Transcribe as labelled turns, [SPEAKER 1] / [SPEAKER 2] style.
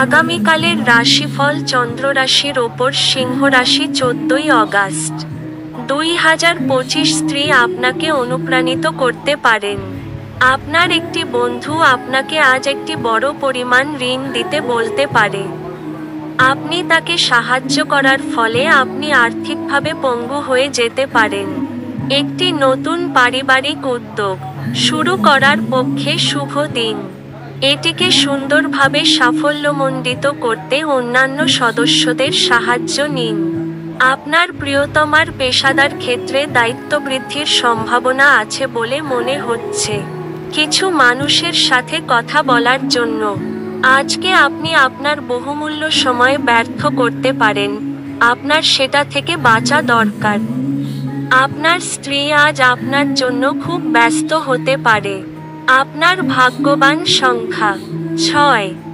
[SPEAKER 1] আগামীকালের রাশিফল চন্দ্র রাশির ওপর সিংহ রাশি 14ই অগাস্ট 2025। স্ত্রী আপনাকে অনুপ্রাণিত করতে পারেন। আপনার একটি বন্ধু আপনাকে আজ একটি বড় পরিমাণ ঋণ দিতে বলতে পারে। আপনি তাকে সাহায্য করার ফলে আপনি আর্থিকভাবে পঙ্গু হয়ে যেতে পারেন। একটি নতুন পারিবারিক উদ্যোগ শুরু করার পক্ষে শুভ দিন। এটিকে সুন্দরভাবে সাফল্যমণ্ডিত করতে অন্যান্য সদস্যদের সাহায্য নিন। আপনার প্রিয়তমার পেশাদার ক্ষেত্রে দায়িত্ব বৃদ্ধির সম্ভাবনা আছে বলে মনে হচ্ছে। কিছু মানুষের সাথে কথা বলার জন্য আজকে আপনি আপনার বহুমূল্য সময় ব্যর্থ করতে পারেন। আপনার সেটা থেকে বাঁচা দরকার। আপনার স্ত্রী আজ আপনার জন্য খুব ব্যস্ত হতে পারে। আপনার ভাগ্যবান সংখ্যা 6।